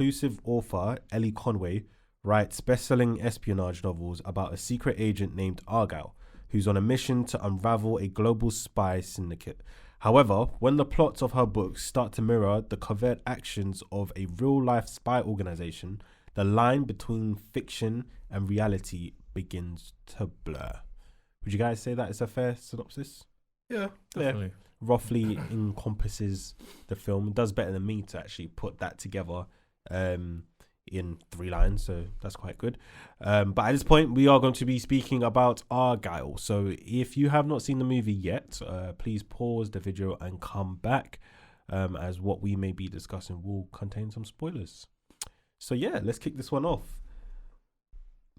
reclusive author Elly Conway writes best-selling espionage novels about a secret agent named Argylle, who's on a mission to unravel a global spy syndicate. However, when the plots of her books start to mirror the covert actions of a real-life spy organization, the line between fiction and reality begins to blur. Would you guys say that is a fair synopsis? Yeah, definitely. Yeah. Roughly encompasses the film. It does better than me to actually put that together in 3 lines, so that's quite good. But at this point, we are going to be speaking about Argylle. So if you have not seen the movie yet, please pause the video and come back, as what we may be discussing will contain some spoilers. So yeah, let's kick this one off.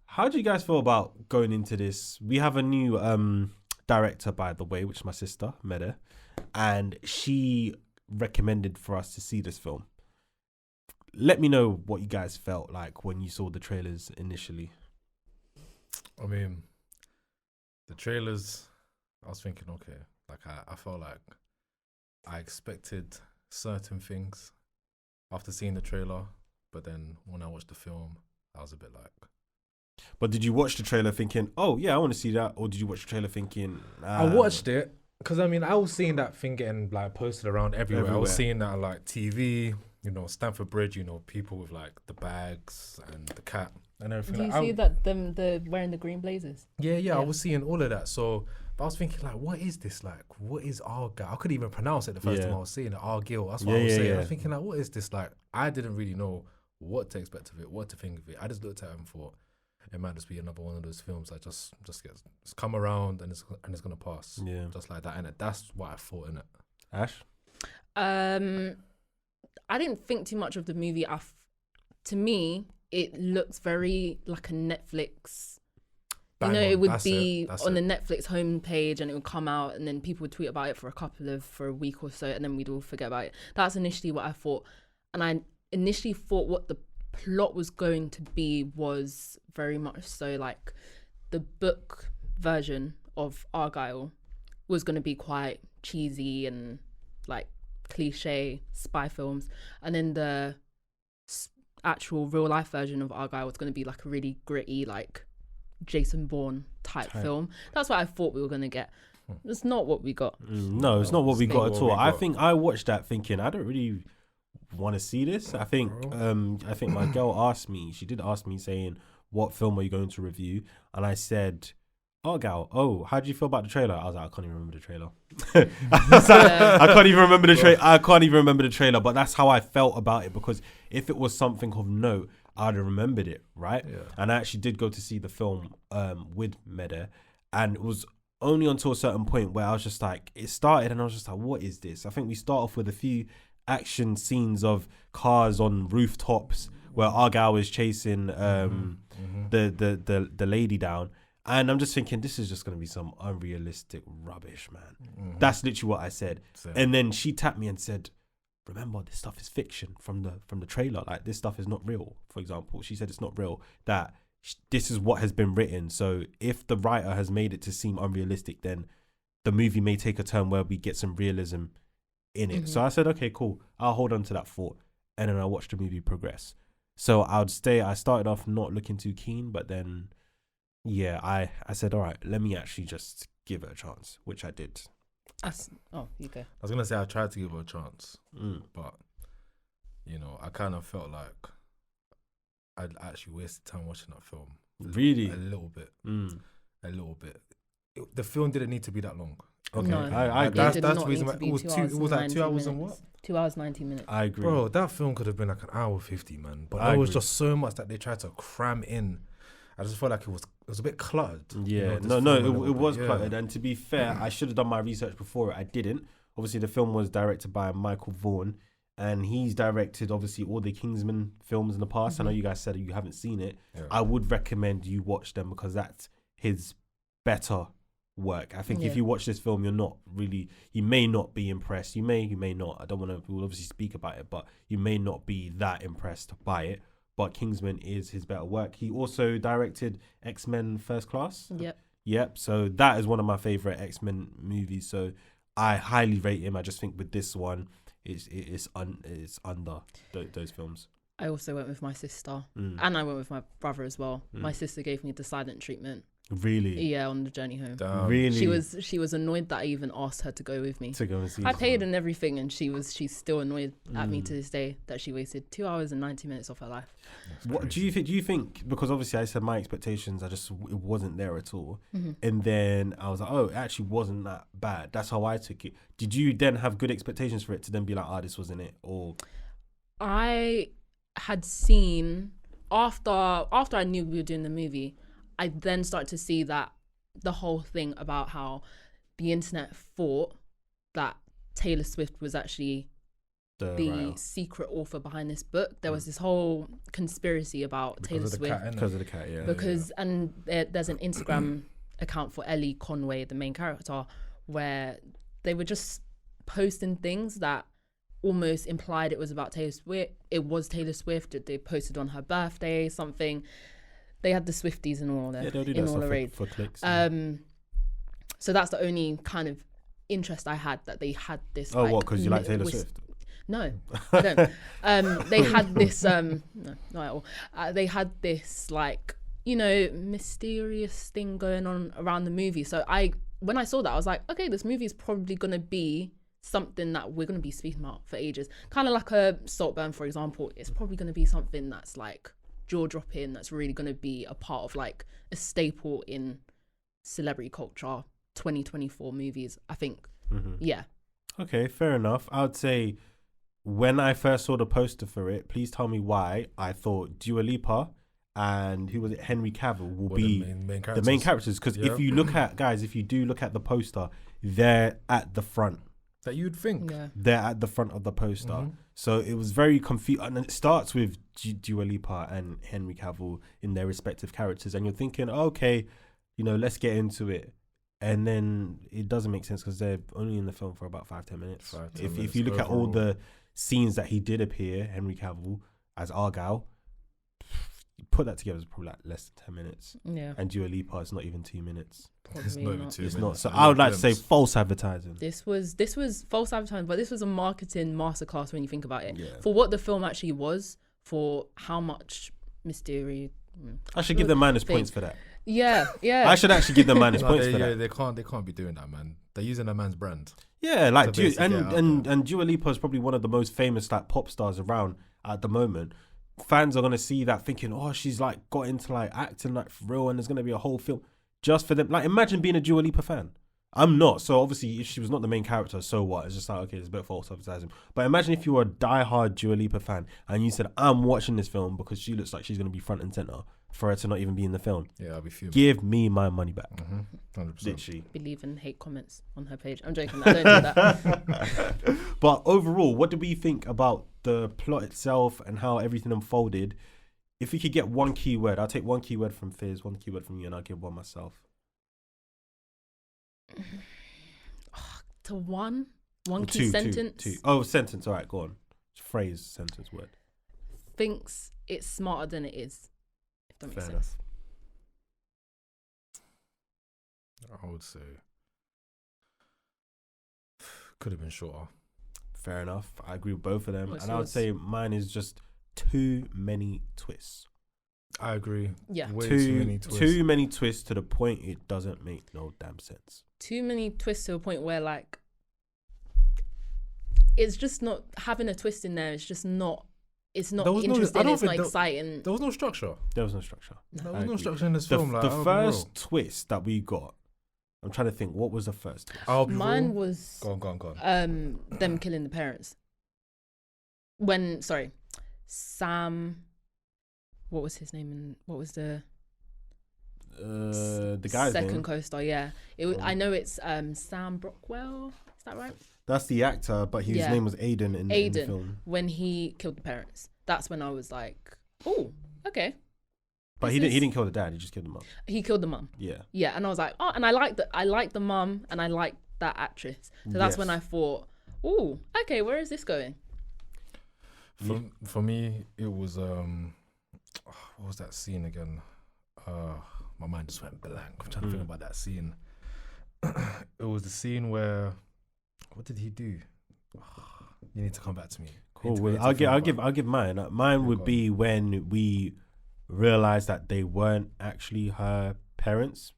How do you guys feel about going into this? We have a new director, by the way, which is my sister, Meda, and she recommended for us to see this film. Let me know what you guys felt like when you saw the trailers initially. I mean, the trailers, I was thinking, okay, like I felt like I expected certain things after seeing the trailer, but then when I watched the film, I was a bit like... But did you watch the trailer thinking, oh yeah, I want to see that? Or did you watch the trailer thinking... I watched it, because I mean, I was seeing that thing getting like posted around everywhere. I was seeing that on like TV, you know, Stamford Bridge, you know, people with like the bags and the cat and everything. Did you see that the wearing the green blazers? Yeah, I was seeing all of that. So, but I was thinking like, what is this like? What is Argylle? I couldn't even pronounce it the first time I was seeing it. Argylle. That's what I was saying. I was thinking like, what is this like? I didn't really know what to expect of it, what to think of it. I just looked at it and thought it might just be another one of those films that just gets come around and it's gonna pass. Yeah, just like that. And that's what I thought in it. Ash. I didn't think too much of the movie. To me, it looks very like a Netflix. You know, it would be on the Netflix homepage and it would come out and then people would tweet about it for a week or so and then we'd all forget about it. That's initially what I thought. And I initially thought what the plot was going to be was very much so like the book version of Argylle was going to be quite cheesy and like cliche spy films, and then the actual real life version of Argylle was going to be like a really gritty like Jason Bourne type film. That's what I thought we were going to get. It's not what we got. No, it's not what we got at all. I think I watched that thinking I don't really want to see this. I think my girl asked me, she did ask me saying, what film are you going to review? And I said, Argylle. Oh, how did you feel about the trailer? I was like, I can't even remember the trailer. I can't even remember the trailer. I can't even remember the trailer, but that's how I felt about it, because if it was something of note, I'd have remembered it, right? Yeah. And I actually did go to see the film with Meda, and it was only until a certain point where I was just like, it started and I was just like, what is this? I think we start off with a few action scenes of cars on rooftops where Argylle is chasing the lady down. And I'm just thinking, this is just going to be some unrealistic rubbish, man. Mm-hmm. That's literally what I said. Same. And then she tapped me and said, remember, this stuff is fiction from the trailer. Like, this stuff is not real, for example. She said it's not real, that this is what has been written. So if the writer has made it to seem unrealistic, then the movie may take a turn where we get some realism in it. Mm-hmm. So I said, okay, cool. I'll hold on to that thought. And then I watched the movie progress. So I started off not looking too keen, but then... yeah, I said, all right, let me actually just give it a chance, which I did. You go. I was going to say I tried to give it a chance, but, you know, I kind of felt like I'd actually wasted time watching that film. Really? A little bit. A little bit. The film didn't need to be that long. Okay, no, I agree. That's the reason why it was like 2 hours and what? 2 hours, 19 minutes. I agree. Bro, that film could have been like an hour 50, man. But there was just so much that they tried to cram in. I just felt like it was a bit cluttered. Yeah, it was cluttered. And to be fair, I should have done my research before it. I didn't. Obviously, the film was directed by Michael Vaughan, and he's directed, obviously, all the Kingsman films in the past. I know you guys said you haven't seen it. Yeah. I would recommend you watch them because that's his better work. I think if you watch this film, you may not be impressed. You may not. I don't want to, we'll obviously speak about it, but you may not be that impressed by it. But Kingsman is his better work. He also directed X-Men First Class. Yep. So that is one of my favorite X-Men movies. So I highly rate him. I just think with this one, it's under those films. I also went with my sister, and I went with my brother as well. My sister gave me the silent treatment. Really? Yeah, on the journey home. Damn. Really? She was annoyed that I even asked her to go with me. To go and see. I paid and everything, and she's still annoyed at me to this day that she wasted 2 hours and 90 minutes of her life. What do you think? Do you think, because obviously I said my expectations, it wasn't there at all, and then I was like, oh, it actually wasn't that bad. That's how I took it. Did you then have good expectations for it to then be like, this wasn't it? Or I had seen after I knew we were doing the movie, I then started to see that the whole thing about how the internet thought that Taylor Swift was actually the secret author behind this book. There was this whole conspiracy about Taylor Swift because of the cat, and there's an Instagram account for Elly Conway, the main character, where they were just posting things that almost implied it was about Taylor Swift. It was Taylor Swift. They posted on her birthday something. They had the Swifties and all that in all the raids. For clicks. So that's the only kind of interest I had, that they had this. Oh, what? Because you like Taylor Swift? No, I don't. They had this. No, not at all. They had this mysterious thing going on around the movie. So when I saw that, I was like, okay, this movie is probably gonna be something that we're gonna be speaking about for ages. Kind of like a Saltburn, for example. It's probably gonna be something that's like jaw-dropping, that's really going to be a part of like a staple in celebrity culture 2024 movies, I think. Yeah. Okay, fair enough. I would say when I first saw the poster for it, please tell me why I thought Dua Lipa and Henry Cavill will be the main characters, because if you look at if you do look at the poster, they're at the front. That you'd think. Yeah. They're at the front of the poster. So it was very confusing. And it starts with Dua Lipa and Henry Cavill in their respective characters. And you're thinking, okay, let's get into it. And then it doesn't make sense because they're only in the film for about 5-10 minutes. If you look at all the scenes that he did appear, Henry Cavill as Argylle, put that together, it's probably like less than 10 minutes. Yeah. And Dua Lipa is not even 2 minutes. It's not even 2 minutes. It's not. So I would like to say false advertising. This was false advertising, but this was a marketing masterclass when you think about it. Yeah. For what the film actually was, for how much mystery. I should give them minus points for that. Yeah. I should actually give them minus points for that. They can't be doing that, man. They're using a man's brand. Yeah, like and Dua Lipa is probably one of the most famous like pop stars around at the moment. Fans are gonna see that thinking, oh, she's like got into like acting like for real, and there's gonna be a whole film just for them. Like, imagine being a Dua Lipa fan. I'm not, so obviously if she was not the main character, so what? It's just like, okay, it's a bit false advertising. But imagine if you were a diehard Dua Lipa fan and you said, I'm watching this film because she looks like she's gonna be front and center, for her to not even be in the film. Yeah, I'll be fuming. Give me my money back. 100%. Literally. Believe in hate comments on her page. I'm joking. I don't do that. But overall, what do we think about the plot itself and how everything unfolded? If we could get one keyword, I'll take one keyword from Fizz, one keyword from you, and I'll give one myself. To one key sentence. Two. Oh, sentence. All right, go on. Phrase, sentence, word. Thinks it's smarter than it is. If that makes Fair sense. Enough. I would say could have been shorter. Fair enough. I agree with both of them. What's and I would yours? say mine is just too many twists. I agree. Yeah. Way too many twists. Too many twists to the point it doesn't make no damn sense. Too many twists to a point where like it's just not having a twist in there. It's just not. It's not interesting. It's not exciting. There was no structure. There was no structure. There was no structure in this film. The first twist that we got, I'm trying to think, what was the first twist? Mine was Go on. Them killing the parents. Sam, what was his name and what was the guy's second name? co-star? Yeah, I know it's Sam Rockwell. Is that right? That's the actor, but his name was Aiden in the film. When he killed the parents, that's when I was like, oh, okay. But he didn't kill the dad. He just killed the mum. He killed the mum. Yeah. Yeah, and I was like, oh, and I like the mum, and I like that actress. So that's when I thought, oh, okay, where is this going? For me, it was what was that scene again? My mind just went blank. I'm trying to think about that scene. It was the scene where, what did he do? You need to come back to me. Cool. Well, I'll give mine. Mine would be when we realized that they weren't actually her parents.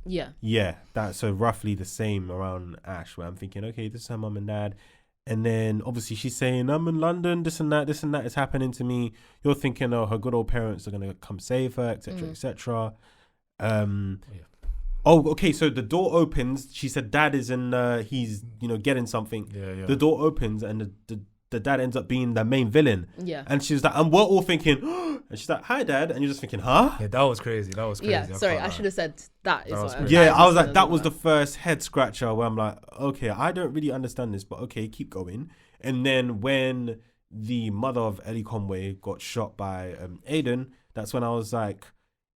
Yeah. Yeah. That's so roughly the same around Ash, where I'm thinking, okay, this is her mum and dad. And then obviously she's saying, I'm in London, this and that is happening to me. You're thinking, oh, her good old parents are going to come save her, etc., etc. Oh, okay, so the door opens. She said dad is in, he's, getting something. Yeah. The door opens and the dad ends up being the main villain. Yeah. And she's like, and we're all thinking, and she's like, hi, dad. And you're just thinking, huh? Yeah, that was crazy. Yeah, sorry, I should have said that. I was like, that was the first head scratcher where I'm like, okay, I don't really understand this, but okay, keep going. And then when the mother of Elly Conway got shot by Aiden, that's when I was like,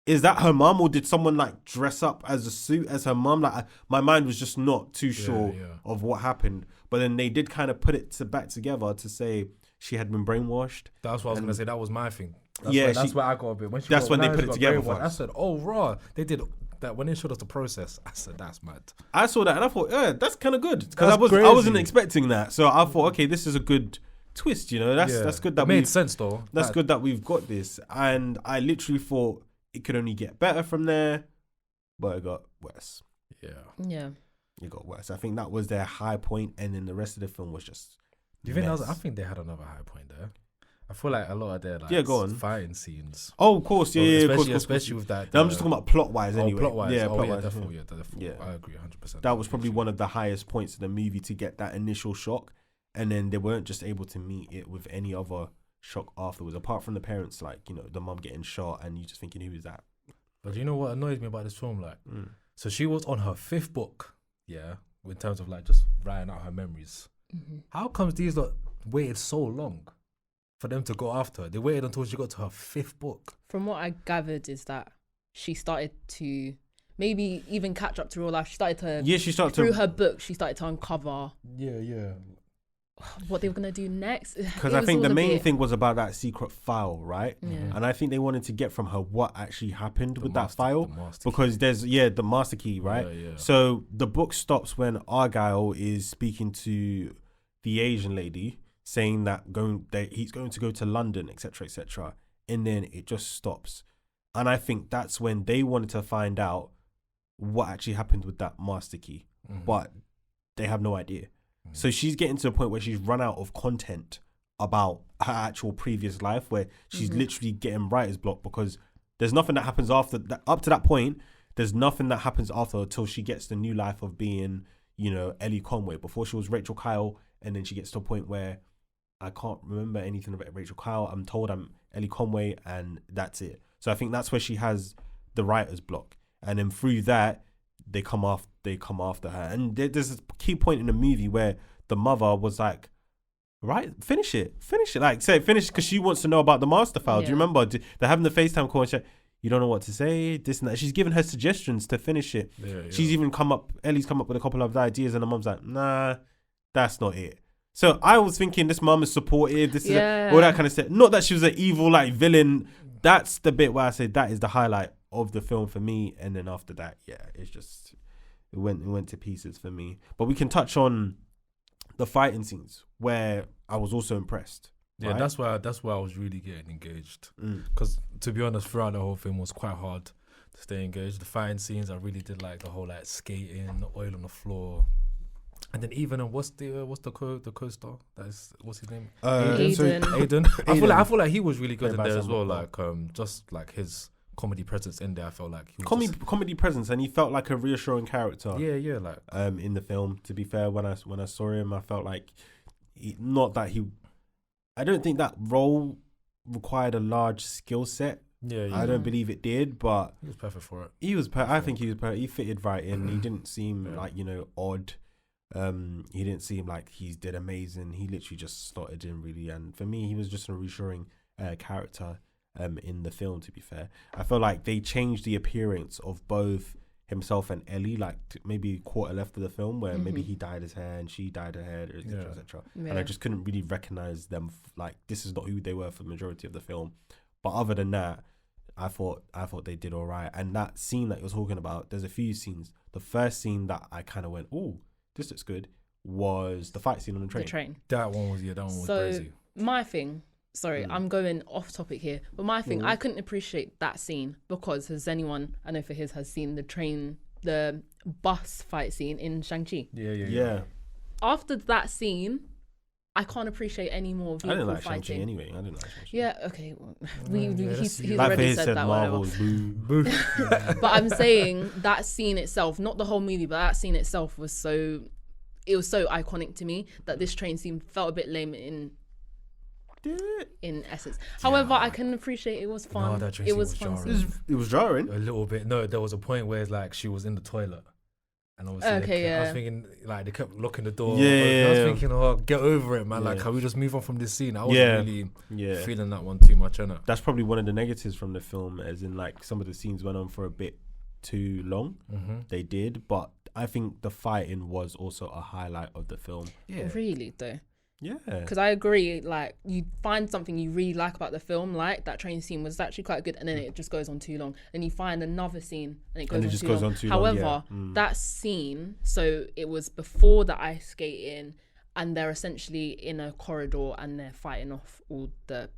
is that her mum, or did someone like dress up as a suit as her mum? Like my mind was just not too sure of what happened. But then they did kind of put it back together to say she had been brainwashed. That's what I was gonna say. That was my thing. That's where I got a bit. That's when they put it together for us. I said, oh, raw. They did that when they showed us the process. I said, that's mad. I saw that and I thought, yeah, that's kind of good, because I wasn't expecting that. So I thought, okay, this is a good twist. That's good. That it made sense though. That's good that we've got this. And I literally thought it could only get better from there, but it got worse. Yeah. It got worse. I think that was their high point, and then the rest of the film was just. Do you think I think they had another high point there. I feel like a lot of their go on. fighting scenes. Oh, of course, especially with that. No, I'm just talking about plot wise anyway. Plot-wise. Yeah, plot-wise. Definitely. I agree 100%. That was probably one of the highest points of the movie, to get that initial shock, and then they weren't just able to meet it with any other shock afterwards, apart from the parents, like the mum getting shot, and you just thinking, who is that? But you know what annoys me about this film? Like, so she was on her 5th book, in terms of like just writing out her memories. Mm-hmm. How comes these lot waited so long for them to go after her? They waited until she got to her 5th book. From what I gathered is that she started to maybe even catch up to real life. She started to through her book. She started to uncover. Yeah. What they were gonna do next, because I think the main thing was about that secret file, right? Yeah. And I think they wanted to get from her what actually happened with that file, because there's the master key, right? Yeah. So the book stops when Argylle is speaking to the Asian lady, saying that he's going to go to London, etc., and then it just stops. And I think that's when they wanted to find out what actually happened with that master key, but they have no idea. So she's getting to a point where she's run out of content about her actual previous life, where she's literally getting writer's block, because there's nothing that happens after that. Up to that point, there's nothing that happens after until she gets the new life of being, Elly Conway. Before she was Rachel Kyle, and then she gets to a point where I can't remember anything about Rachel Kyle. I'm told I'm Elly Conway, and that's it. So I think that's where she has the writer's block, and then through that, they come after her. And there's a key point in the movie where the mother was like, right, finish it, like say finish, because she wants to know about the master file. Do you remember they're having the FaceTime call, and you don't know what to say, this and that. She's giving her suggestions to finish it. She's even Ellie's come up with a couple of ideas, and the mum's like, nah, that's not it. So I was thinking this mum is supportive, all that kind of stuff. Not that she was an evil like villain. That's the bit where I say that is the highlight of the film for me. And then after that, it's just it went to pieces for me. But we can touch on the fighting scenes where I was also impressed. Yeah, right? that's why I was really getting engaged. Because to be honest, throughout the whole film was quite hard to stay engaged. The fighting scenes, I really did like the whole like skating, the oil on the floor. And then even what's the co-star? What's his name? Aiden. I feel like he was really good in there as well. Like just like his comedy presence in there. I felt like he was comedy presence, and he felt like a reassuring character. Yeah, like in the film. To be fair, when I saw him, I felt like I don't think that role required a large skill set. Yeah. I don't believe it did, but he was perfect for it. I think he was perfect. He fitted right in. He didn't seem like odd. He didn't seem like he did amazing. He literally just slotted in really, and for me, he was just a reassuring character in the film. To be fair, I feel like they changed the appearance of both himself and Ellie, like maybe quarter left of the film, where maybe he dyed his hair and she dyed her hair, etc. And I just couldn't really recognize them. Like this is not who they were for the majority of the film. But other than that, I thought they did all right. And that scene that you're talking about, there's a few scenes. The first scene that I kind of went, oh, this looks good, was the fight scene on the The train. train. That one was crazy. My thing, sorry, I'm going off topic here, but my thing, I couldn't appreciate that scene because has anyone, I know for his, has seen the bus fight scene in Shang-Chi? Yeah. After that scene, I can't appreciate any more vehicle I didn't like fighting. Shang-Chi anyway. I didn't like Shang-Chi. Yeah, okay. Well, he's Like already he said said, that, Marvel's whatever. But I'm saying that scene itself, not the whole movie, but that scene itself was so iconic to me that this train scene felt a bit lame in essence. However, I can appreciate it was fun. No, that train it scene was was fun. jarring. It was jarring. A little bit. No, there was a point where it's like she was in the toilet. And obviously, Okay, I was yeah. thinking, like, they kept locking the door. Yeah, I was thinking, oh, get over it, man. Yeah. Like, can we just move on from this scene? I wasn't really Yeah. feeling that one too much, innit? That's probably one of the negatives from the film, as in like some of the scenes went on for a bit too long. They did, but I think the fighting was also a highlight of the film. Yeah. Really, though. Yeah. Because I agree, like, you find something you really like about the film, like that train scene was actually quite good, and then it just goes on too long. And you find another scene, and it goes on too long. However, that scene, so it was before the ice skating, and they're essentially in a corridor, and they're fighting off all the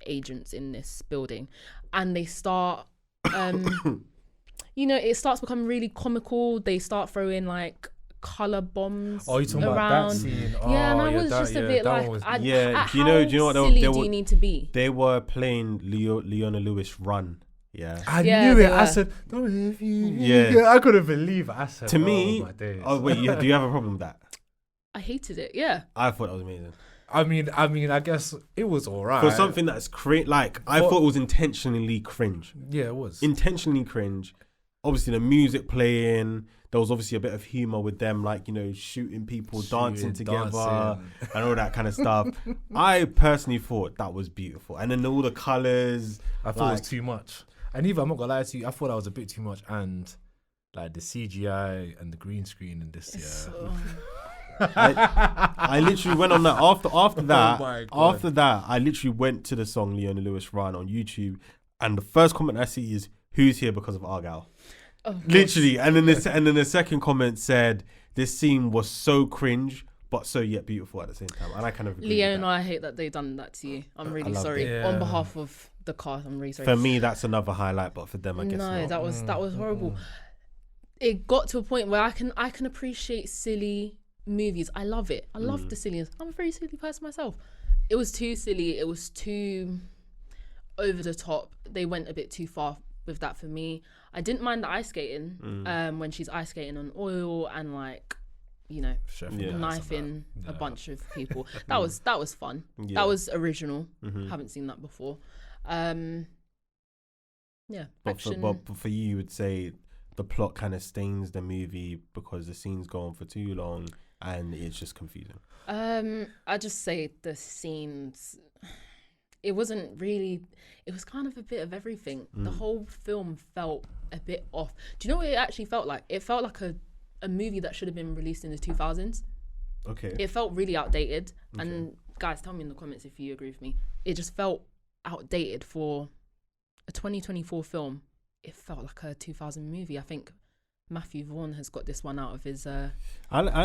agents in this building. And they start, it starts becoming really comical. They start throwing, like, color bombs Oh, you talking around. about that scene? Yeah, and I was just a bit like, do you know what silly do you need to be? They were playing Leona Lewis Run. Yeah. I Yeah, knew they it. I were. said, "Don't if you." Yeah. I couldn't believe it. I said, To me, my days. oh wait, do you have a problem with that? I hated it. Yeah. I thought that was amazing. I mean, I guess it was alright. For something that's I thought it was intentionally cringe. Yeah, it was. Intentionally cringe. Obviously, the music playing. There was obviously a bit of humor with them, like, shooting people, dancing together, and all that kind of stuff. I personally thought that was beautiful. And then all the colors. I thought it was too much. And even, I'm not gonna lie to you, I thought that was a bit too much. And like the CGI and the green screen and this, I literally went on that after that. my God. After that, I literally went to the song Leona Lewis Run on YouTube, and the first comment I see is, "Who's here because of Argylle?" Oh, Literally, and then the second comment said, "This scene was so cringe, but so yet beautiful at the same time." And I kind of agree with Leona, that. I hate that they done that to you. I'm really loved sorry. it. On Yeah. behalf of the cast, I'm really sorry. For me, that's another highlight, but for them, I guess no, not. that was horrible. It got to a point where I can appreciate silly movies. I love it. I love the silliness. I'm a very silly person myself. It was too silly. It was too over the top. They went a bit too far with that for me. I didn't mind the ice skating when she's ice skating on oil and like, knifing a bunch of people. That was fun. Yeah. That was original. Haven't seen that before. Yeah, action. But for you would say the plot kind of stains the movie because the scenes go on for too long and it's just confusing. I just say the scenes. It wasn't really. It was kind of a bit of everything. The whole film felt a bit off. Do you know what it actually felt like? It felt like a movie that should have been released in the 2000s. Okay. It felt really outdated. Okay. And guys, tell me in the comments if you agree with me. It just felt outdated for a 2024 film. It felt like a 2000 movie. I think Matthew Vaughn has got this one out of his. I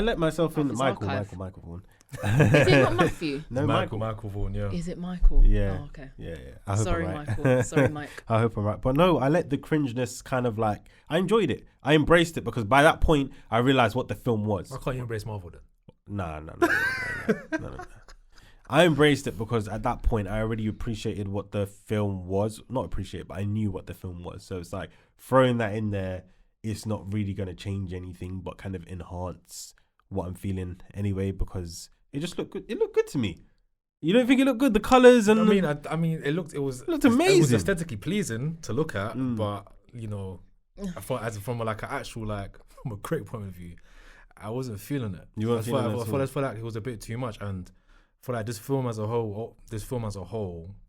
let myself in. his Michael archive. Vaughn. Is it not Matthew? No, Michael Vaughn, yeah. Is it Michael? Yeah. Oh, okay. Yeah. I hope Sorry, I'm right. Michael. Sorry, Mike. I hope I'm right. But no, I let the cringeness kind of like, I enjoyed it. I embraced it because by that point, I realized what the film was. Why can't you embrace Marvel then? No. I embraced it because at that point, I already appreciated what the film was. Not appreciate, but I knew what the film was. So it's like throwing that in there, it's not really going to change anything, but kind of enhance what I'm feeling anyway, because it just looked good. It looked good to me. You don't think it looked good? The colors and I mean, it looked amazing. It was aesthetically pleasing to look at, but I thought from like an actual from a critic point of view, I wasn't feeling it. You weren't feeling it. I felt like it was a bit too much, and for like this film as a whole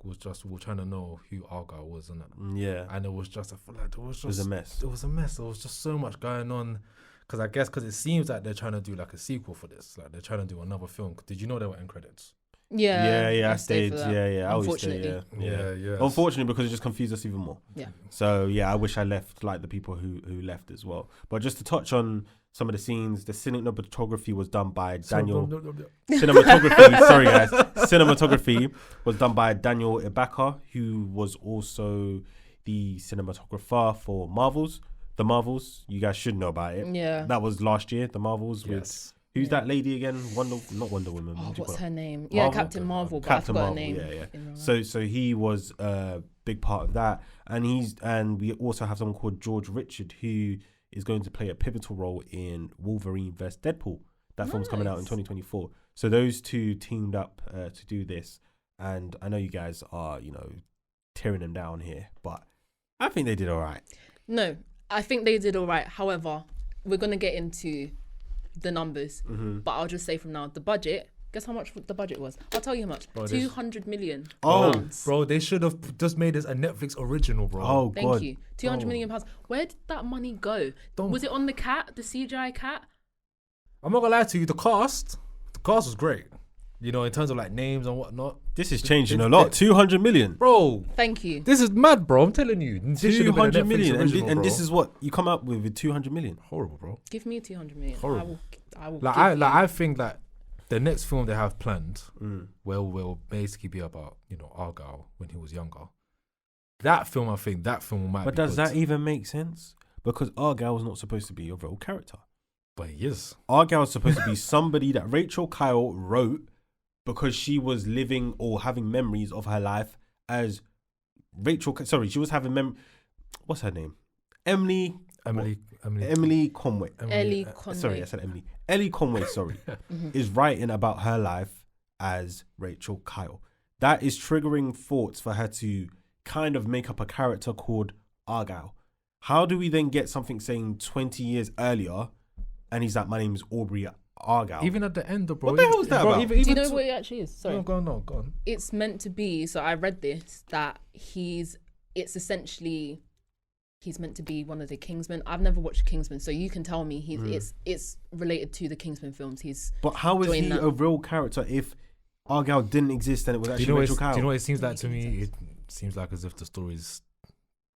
was just, we were trying to know who Argylle was, isn't it? Yeah. And it was just, I feel like it was a mess. It was a mess. There was just so much going on. Because I guess it seems like they're trying to do like a sequel for this. Like they're trying to do another film. Did you know there were end credits? I stayed. I always stay. Yeah. Unfortunately, because it just confused us even more. Yeah. So I wish I left like the people who left as well. But just to touch on some of the scenes, the cinematography was done by Daniel. Cinematography, sorry guys. Cinematography was done by Daniel Ibaka, who was also the cinematographer for The Marvels. You guys should know about it. Yeah. That was last year. The Marvels with who's that lady again? Not Wonder Woman. What's her name? Marvel? Yeah, Captain Marvel. But Captain I forgot Marvel. her name. So he was a big part of that, and we also have someone called George Richard who is going to play a pivotal role in Wolverine vs Deadpool. That film's coming out in 2024. So those two teamed up to do this, and I know you guys are tearing them down here, but I think they did all right. No, I think they did all right. However, we're gonna get into the numbers, but I'll just say from now, the budget. Guess how much the budget was? I'll tell you how much. 200 million. Pounds. Bro, they should have just made this a Netflix original, bro. Oh, Thank God. you. 200 million pounds. Where did that money go? Was it on the CGI cat? I'm not gonna lie to you. The cast was great. In terms of like names and whatnot. This is changing a lot. 200 million. Bro. Thank you. This is mad, bro. I'm telling you. 200 million. And this is what you come up with 200 million. Horrible, bro. Give me 200 million. Horrible. I will. I think that the next film they have planned will basically be about, Argylle when he was younger. That film might be But does that even make sense? Because Argylle was not supposed to be a real character. But he is. Argylle was supposed to be somebody that Rachel Kyle wrote because she was living or having memories of her life as she was having what's her name? Emily Conway. Elly Conway. Sorry, I said Emily. Elly Conway, is writing about her life as Rachel Kyle. That is triggering thoughts for her to kind of make up a character called Argylle. How do we then get something saying 20 years earlier and he's like, my name is Aubrey Argylle? Even at the end, bro. What the hell is that about? Do you know what it actually is? Sorry. No, go on. It's meant to be, so I read this, that it's essentially... He's meant to be one of the Kingsmen. I've never watched Kingsman, so you can tell me it's related to the Kingsman films. But how is he a real character if Argylle didn't exist and it was actually Rachel Kyle? Do you know what it seems like to me? It seems like as if the story's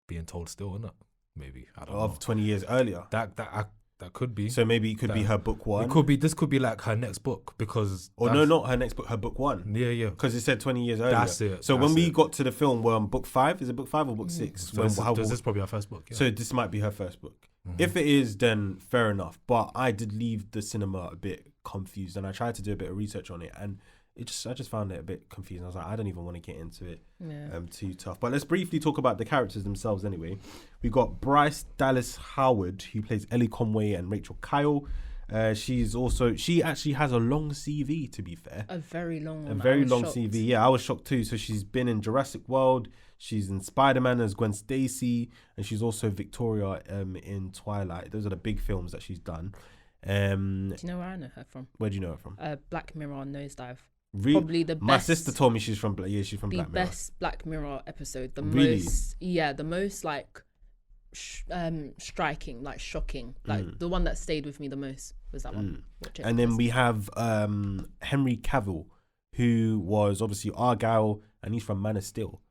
being told still, isn't it? Maybe. I don't know. Of 20 years earlier. That could be. So maybe it could be her book one. This could be like her next book because. Or no, not her next book. Her book one. Yeah. Because it said 20 years earlier. That's it. So when we got to the film, we're on book 5. Is it book 5 or book 6? So this is probably her first book. Yeah. So this might be her first book. If it is, then fair enough. But I did leave the cinema a bit confused, and I tried to do a bit of research on it, and I just found it a bit confusing. I was like, I don't even want to get into it. Too tough. But let's briefly talk about the characters themselves anyway. We got Bryce Dallas Howard, who plays Elly Conway and Rachel Kyle. She actually has a long CV, to be fair. A very long one. A very long CV. Yeah, I was shocked too. So she's been in Jurassic World. She's in Spider-Man as Gwen Stacy, and she's also Victoria in Twilight. Those are the big films that she's done. Do you know where I know her from? Where do you know her from? Black Mirror Nosedive. Probably the best. My sister told me she's from Black Mirror. The best Black Mirror episode. The most like striking, like shocking, like the one that stayed with me the most was that one. And then we have Henry Cavill, who was obviously Argylle, and he's from Man of Steel.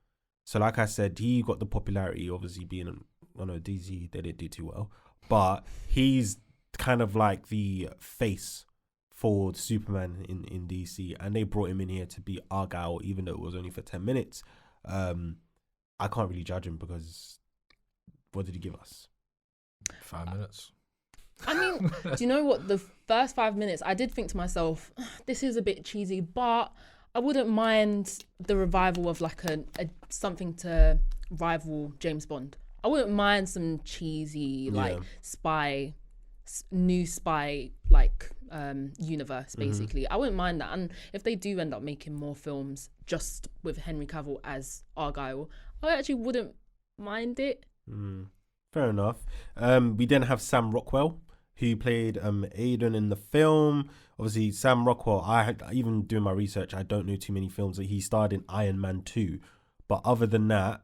So like I said, he got the popularity, obviously being DC, they didn't do too well, but he's kind of like the face for Superman in DC, and they brought him in here to be Argylle, even though it was only for 10 minutes. I can't really judge him because what did he give us? 5 minutes. I mean, do you know what? The first 5 minutes, I did think to myself, this is a bit cheesy, but I wouldn't mind the revival of like a something to rival James Bond. I wouldn't mind some cheesy like new spy like universe basically. I wouldn't mind that, and if they do end up making more films just with Henry Cavill as Argylle, I actually wouldn't mind it. Fair enough. We then have Sam Rockwell, who played Aiden in the film. Obviously, Sam Rockwell, even doing my research, I don't know too many films that he starred in. Iron Man 2, but other than that,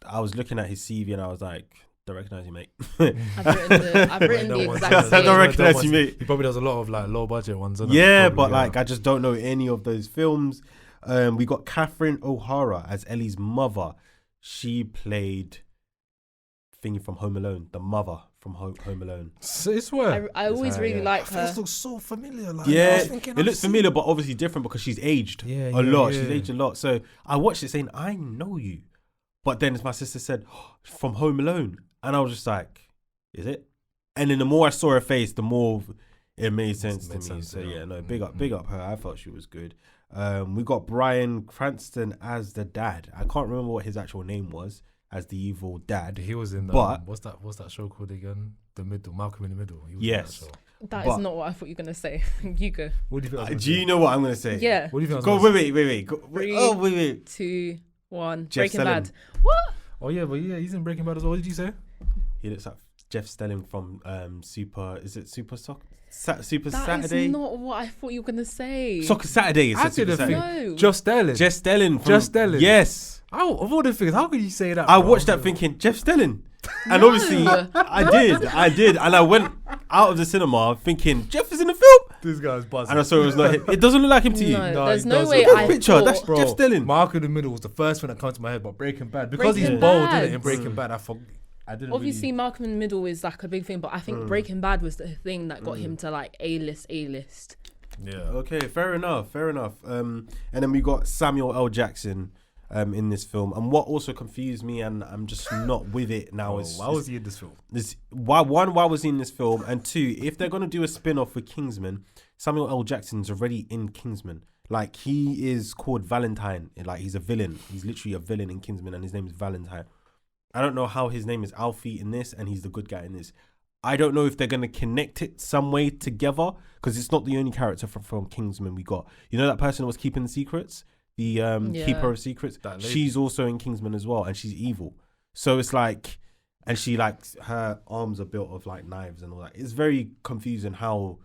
I was looking at his CV and I was like, Don't recognize you, mate. I've written the exact same. I don't recognize you, mate. He probably does a lot of like low budget ones. Yeah, but like I just don't know any of those films. We got Catherine O'Hara as Ellie's mother. She played thingy from Home Alone, the mother from Home Alone. I swear. I always really like her. This looks so familiar. Like, it looks familiar, but obviously different because she's aged a lot. She's aged a lot. So I watched it saying, I know you. But then as my sister said, from Home Alone. And I was just like, is it? And then the more I saw her face, the more it made sense to me. So yeah, no, big up her. I thought she was good. We got Bryan Cranston as the dad. I can't remember what his actual name was as the evil dad. He was in but what's that show called again? The Middle, Malcolm in the Middle. He was yes. in that show. That is not what I thought you were gonna say. You go. What do you think? Do you know what I'm gonna say? Yeah. What do you think? Go wait. Go, 3, wait. 2, 1. Jeff Breaking Stelling. Bad. What? Oh yeah, but yeah, he's in Breaking Bad as well. What did you say? He looks like Jeff Stelling from Super. Is it Super Soccer? Super That Saturday? is not what I thought you were gonna say. Soccer Saturday. I Super didn't Saturday. think. No. Jeff Stelling. Jeff Stelling. Jeff Stelling. Yes. Of all the things, how could you say that? I bro? watched that thinking Jeff Stelling, and No. obviously I did, and I went out of the cinema thinking Jeff is in the film, This guy's buzzing. and I saw it was not him. It doesn't look like him to you. No, No, there's it no doesn't. way Look at I the picture. thought. That's Bro, Jeff Stelling. Mark in the Middle was the first thing that came to my head, but Breaking Bad. Because he's Breaking bold, Bad. didn't it? In Breaking Bad, I didn't Obviously, really... Malcolm in the Middle is like a big thing, but I think Breaking Bad was the thing that got him to like A-list. Yeah. Okay, fair enough. And then we got Samuel L. Jackson in this film, and what also confused me, and I'm just not with it now, is why was he in this film? why was he in this film, and two, if they're gonna do a spin-off with Kingsman, Samuel L. Jackson's already in Kingsman. Like, he is called Valentine. Like, he's a villain. He's literally a villain in Kingsman, and his name is Valentine. I don't know how his name is Alfie in this, and he's the good guy in this. I don't know if they're going to connect it some way together, because it's not the only character from Kingsman we got. You know that person that was keeping the secrets? The keeper of secrets? She's also in Kingsman as well, and she's evil. So it's like, and she like, her arms are built of like knives and all that. It's very confusing how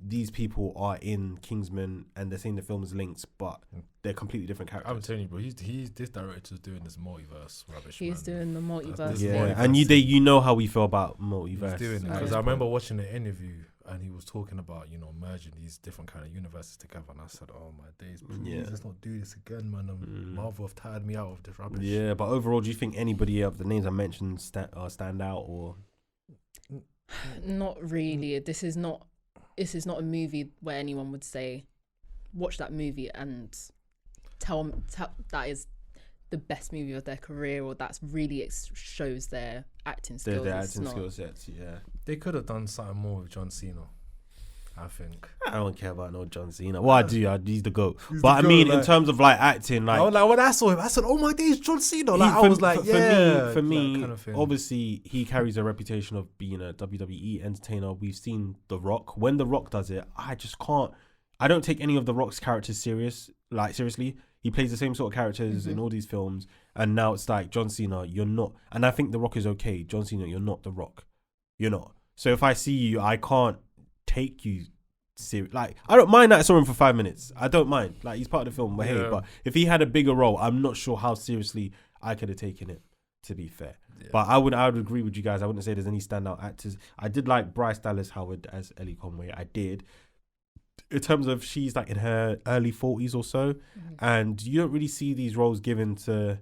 these people are in Kingsman, and they're saying the film is linked, but they're completely different characters. I'm telling you, bro. This director's doing this multiverse rubbish. He's doing the multiverse. Yeah, and you know how we feel about multiverse. He's doing it because I remember watching the interview, and he was talking about merging these different kind of universes together, and I said, "Oh my days, please, let's not do this again, man." Marvel have tired me out of this rubbish. Yeah, but overall, do you think anybody of the names I mentioned stand out, or Not really. This is not a movie where anyone would say, watch that movie and tell that is the best movie of their career, or that's really shows their acting skills. their acting skill sets? Yeah, They could have done something more with John Cena, I think. I don't care about no John Cena. Well, I do. He's the GOAT. But I mean, in terms of like acting, like, when I saw him, I said, "Oh my days, John Cena!" Like, I was like, for me, kind of thing. obviously, he carries a reputation of being a WWE entertainer. We've seen The Rock. When The Rock does it, I just can't. I don't take any of The Rock's characters seriously. He plays the same sort of characters in all these films, and now it's like, John Cena, you're not. And I think The Rock is okay. John Cena, you're not The Rock. You're not. So if I see you, I can't take you serious. Like, I don't mind that I saw him for 5 minutes. I don't mind. Like, he's part of the film. But hey, but if he had a bigger role, I'm not sure how seriously I could have taken it, to be fair. Yeah. But I would agree with you guys. I wouldn't say there's any standout actors. I did like Bryce Dallas Howard as Elly Conway. I did. In terms of, she's like in her early 40s or so, and you don't really see these roles given to,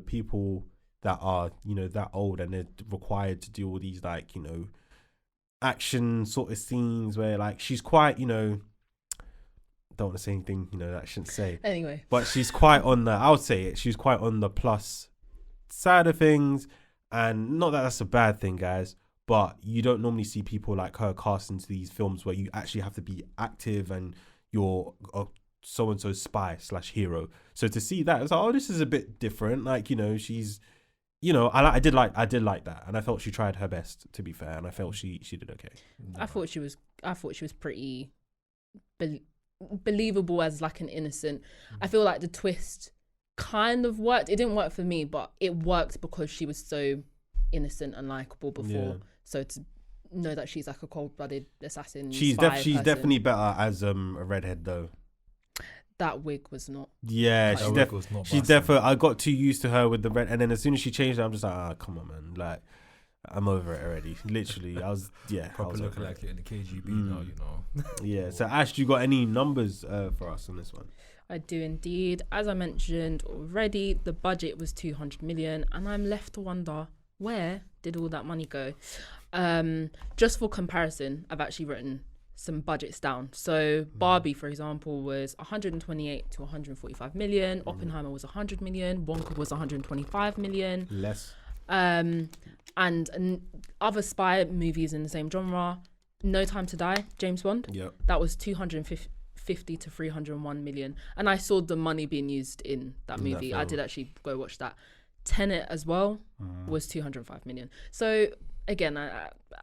people that are, that old, and they're required to do all these, like, action sort of scenes where, like, she's quite, don't want to say anything, that I shouldn't say. Anyway. But she's quite on the, I would say it, she's quite on the plus side of things, and not that that's a bad thing, guys, but you don't normally see people like her cast into these films where you actually have to be active and you're a so-and-so spy / hero. So to see that, it's like, oh, this is a bit different. Like, she's, I did like that, and I felt she tried her best, to be fair, and I felt she did okay. I thought she was pretty believable as like an innocent. I feel like the twist kind of worked. It didn't work for me, but it worked because she was so innocent and likable before. Yeah. So to know that she's like a cold-blooded assassin, she's definitely better as a redhead though. That wig was not. Yeah, she's definitely. I got too used to her with the red, and then as soon as she changed it, I'm just like, come on, man. Like, I'm over it already. Literally, I was Probably looking like it in the KGB now, you know. Yeah. So Ash, you got any numbers for us on this one? I do indeed. As I mentioned already, the budget was 200 million, and I'm left to wonder, where did all that money go? Just for comparison, I've actually written some budgets down. So Barbie, for example, was 128 to 145 million. Oppenheimer was 100 million. Wonka was 125 million. Less. And other spy movies in the same genre, No Time to Die, James Bond. Yep. That was 250 to 301 million. And I saw the money being used in that movie. I did actually go watch that. Tenet as well was 205 million. So again,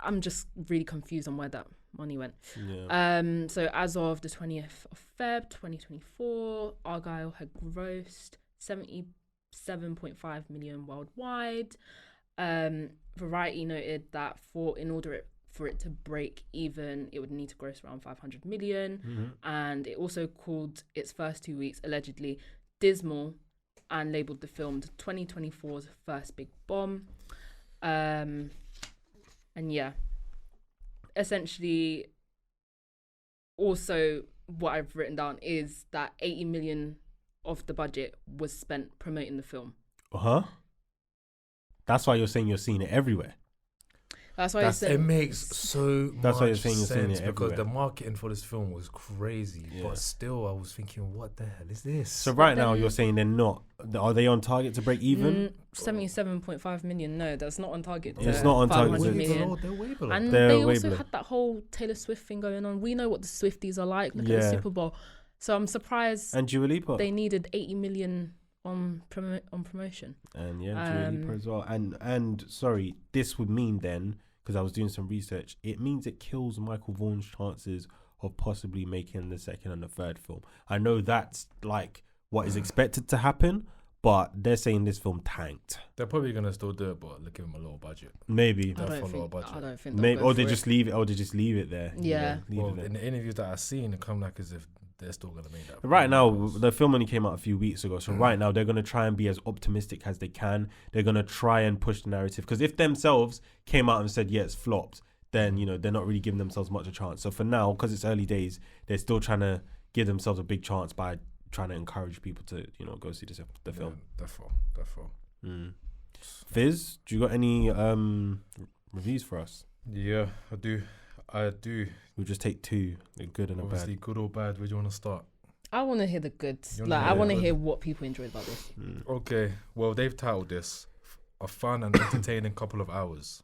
I'm just really confused on where that money went. Yeah. So as of the 20th of Feb 2024, Argylle had grossed 77.5 million worldwide. Variety noted that in order for it to break even, it would need to gross around 500 million. And it also called its first 2 weeks allegedly dismal and labelled the film 2024's first big bomb. And yeah, essentially, also what I've written down is that 80 million of the budget was spent promoting the film. That's why you're saying you're seeing it everywhere. That's why it makes so that's much why you're saying you're seeing sense it because everywhere. the marketing for this film was crazy. Yeah. But still, I was thinking, what the hell is this? So right now you're saying they're not. Are they on target to break even? 77.5 million. No, that's not on target. It's not on target. 500 million. They're way below. And they also had that whole Taylor Swift thing going on. We know what the Swifties are like. Look at the Super Bowl. So I'm surprised. And Dua Lipa. They needed 80 million on promotion. And Dua Lipa as well. And sorry, this would mean then, because I was doing some research, it means it kills Michael Vaughan's chances of possibly making the second and the third film. I know that's like what is expected to happen, but they're saying this film tanked. They're probably gonna still do it, but they'll give them a low budget. Maybe. I don't think. Maybe, or they just leave it. Or they just leave it there. Yeah. Well, in the interviews that I've seen, it come like as if they're still gonna make that. Right now, the film only came out a few weeks ago, so right now they're gonna try and be as optimistic as they can. They're gonna try and push the narrative, because if themselves came out and said, "Yeah, it's flopped," then they're not really giving themselves much a chance. So for now, because it's early days, they're still trying to give themselves a big chance by trying to encourage people to go see the film. Therefore. Fizz, do you got any reviews for us? Yeah, I do. We'll just take two, a good and Obviously, a bad. good or bad, where do you want to start? I want to hear the good. I want to hear what people enjoyed about this. Okay, well, they've titled this a fun and entertaining couple of hours.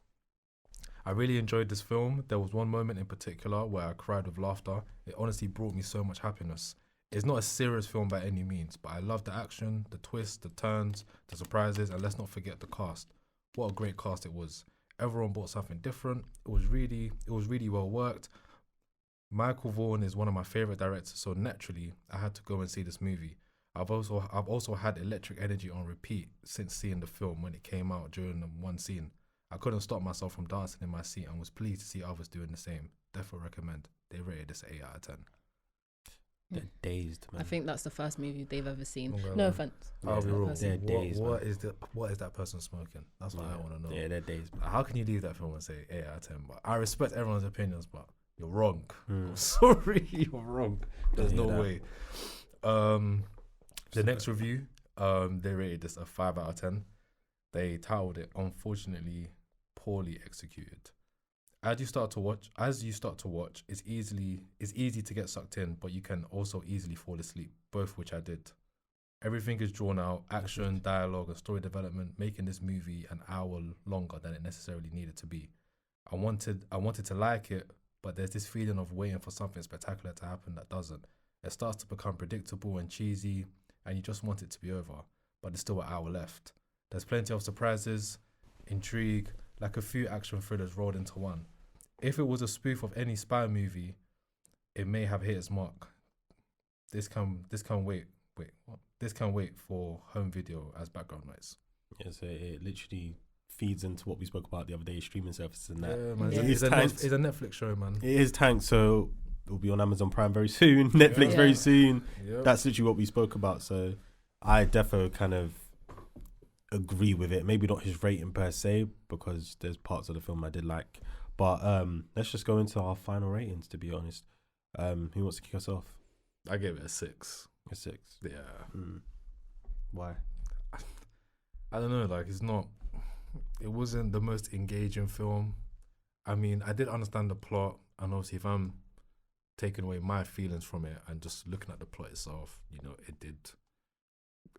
I really enjoyed this film. There was one moment in particular where I cried with laughter. It honestly brought me so much happiness. It's not a serious film by any means, but I love the action, the twists, the turns, the surprises, and let's not forget the cast. What a great cast it was. Everyone brought something different. It was really well worked. Michael Vaughan is one of my favorite directors, so naturally I had to go and see this movie. I've also had Electric Energy on repeat since seeing the film when it came out during one scene. I couldn't stop myself from dancing in my seat and was pleased to see others doing the same. Therefore recommend. They rated this 8 out of 10. They're dazed, man. I think that's the first movie they've ever seen. No offense. I'll be real. They're dazed. What is that person smoking? That's what I want to know. Yeah, they're dazed. How can you leave that film and say 8 out of 10? But I respect everyone's opinions, but you're wrong. I'm sorry, you're wrong. There's no way. The next review, they rated this a 5 out of 10. They titled it, "Unfortunately, poorly executed." As you start to watch, it's easy to get sucked in, but you can also easily fall asleep, both which I did. Everything is drawn out, action, dialogue, and story development, making this movie an hour longer than it necessarily needed to be. I wanted to like it, but there's this feeling of waiting for something spectacular to happen that doesn't. It starts to become predictable and cheesy, and you just want it to be over, but there's still an hour left. There's plenty of surprises, intrigue, like a few action thrillers rolled into one. If it was a spoof of any spy movie, it may have hit its mark. This can wait for home video as background noise. Yeah, so it literally feeds into what we spoke about the other day, streaming services and that. Yeah, man. It's a Netflix show, man. It is tanked, so it'll be on Amazon Prime very soon, Netflix very soon. Yep. That's literally what we spoke about. So I defo kind of agree with it. Maybe not his rating per se, because there's parts of the film I did like. But let's just go into our final ratings, to be honest. Who wants to kick us off? I gave it a 6. A 6? Yeah. Why? I don't know, like it wasn't the most engaging film. I mean, I did understand the plot, and obviously if I'm taking away my feelings from it and just looking at the plot itself, you know,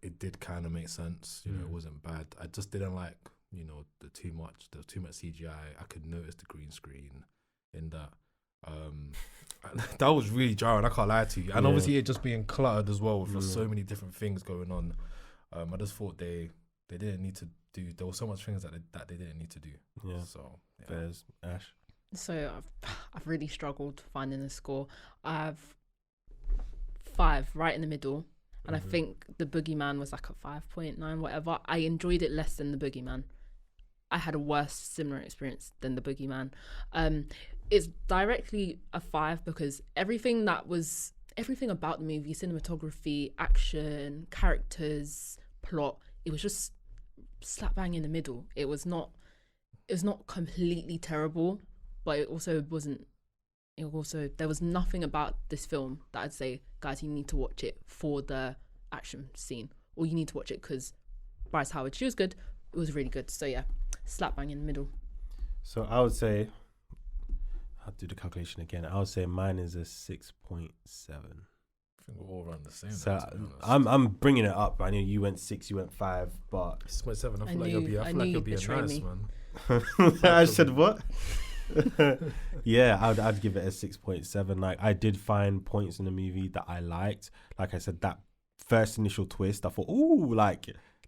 it did kind of make sense. You know, it wasn't bad. I just didn't like, you know, there was too much CGI. I could notice the green screen in that. That was really jarring, I can't lie to you. And obviously it just being cluttered as well with so many different things going on. I just thought they didn't need to do, there were so much things that they didn't need to do. Yeah. So Fairs. Ash. So I've really struggled finding a score. I have 5 right in the middle, and I think the Boogeyman was like a 5.9, whatever. I enjoyed it less than the Boogeyman. I had a worse similar experience than the Boogeyman. It's directly a 5 because everything about the movie, cinematography, action, characters, plot, it was just slap bang in the middle. It was not completely terrible, but it also wasn't. There was nothing about this film that I'd say, guys, you need to watch it for the action scene, or you need to watch it because Bryce Howard, she was good. It was really good. So yeah, slap bang in the middle. So I would say, I'll do the calculation again. I would say mine is a 6.7. I think we're all around the same. So I'm bringing it up. I know you went 6, you went 5, but 6.7. I feel like you'll be a nice man. I said what? Yeah, I'd give it a 6.7. Like, I did find points in the movie that I liked. Like I said, that first initial twist, I thought, ooh, like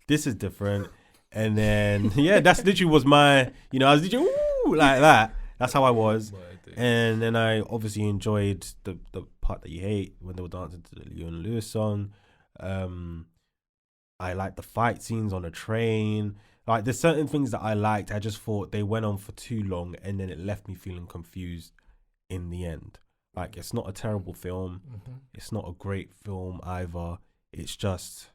this is different. And then that's literally was my, you know, I was literally ooh like that. That's how I was. And then I obviously enjoyed the part that you hate when they were dancing to the Leon Lewis song. I liked the fight scenes on the train. Like, there's certain things that I liked. I just thought they went on for too long, and then it left me feeling confused in the end. Like, it's not a terrible film. It's not a great film either. It's just,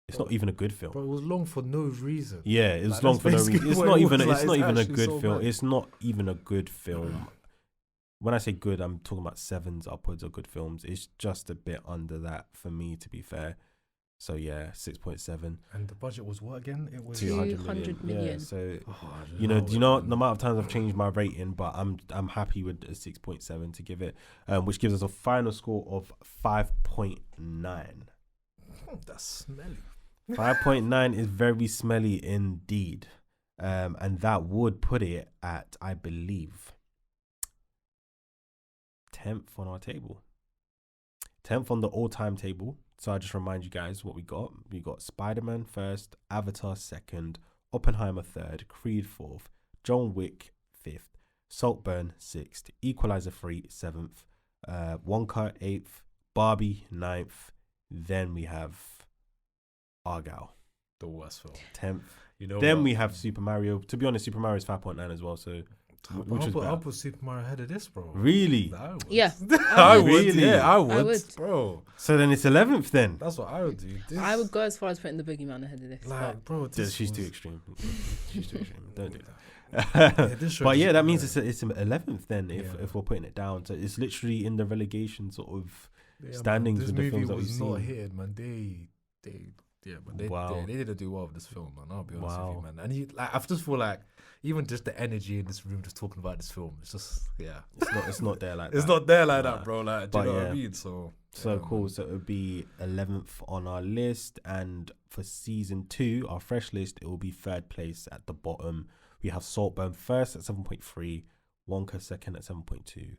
it's not even a good film. But it was long for no reason. Yeah, it was like, long for no reason. It's not even. It's not even a good film. It's not even a good film. When I say good, I'm talking about 7s upwards of good films. It's just a bit under that for me, to be fair. So yeah, 6.7. And the budget was what again? It was 200 million. Yeah, so you know, the amount of times I've changed my rating, but I'm happy with a 6.7 to give it, which gives us a final score of 5.9. That's smelly. 5.9 is very smelly indeed, and that would put it at, I believe, 10th on our table. 10th on the all-time table. So I just remind you guys what we got. We got Spider-Man first, Avatar second, Oppenheimer third, Creed fourth, John Wick fifth, Saltburn sixth, Equalizer 3 seventh, Wonka 8th, Barbie 9th. Then we have Argylle, the worst film, 10th. You know, then we have Super Mario. To be honest, Super Mario is 5.9 as well. So I'll put Super Mario ahead of this, bro. Really? Yeah. I would. Really? Yeah, I would, bro. So then it's 11th then. That's what I would do. I would go as far as putting the Boogeyman ahead of this. Like, bro, she's too extreme. She's too extreme. Don't do that. But yeah, that means it's 11th then if we're putting it down. So it's literally in the relegation sort of standings with the films that we've seen. This movie was not hitting, man. They didn't do well with this film, man. I'll be honest with you, man. And I just feel like even just the energy in this room, just talking about this film, it's just it's not there like that. It's not there like that, bro. Like, do you know what I mean? So cool. So it would be 11th on our list, and for season 2, our fresh list, it will be 3rd place at the bottom. We have Saltburn first at 7.3, Wonka second at 7.2.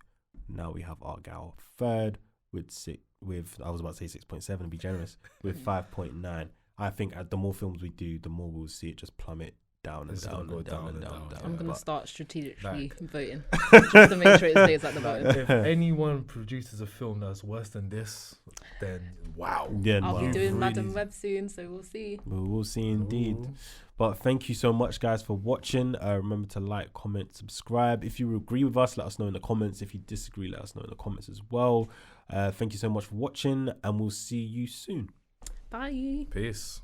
Now we have Argylle third with I was about to say 6.7 and be generous, with 5.9. I think the more films we do, the more we'll see it just plummet down and down and down. I'm going to start strategically voting just to make sure it stays at the bottom. If anyone produces a film that's worse than this, then wow. Yeah, I'll be doing Madam Web soon, so we'll see. We'll see indeed. Ooh. But thank you so much, guys, for watching. Remember to like, comment, subscribe. If you agree with us, let us know in the comments. If you disagree, let us know in the comments as well. Thank you so much for watching, and we'll see you soon. Bye. Peace.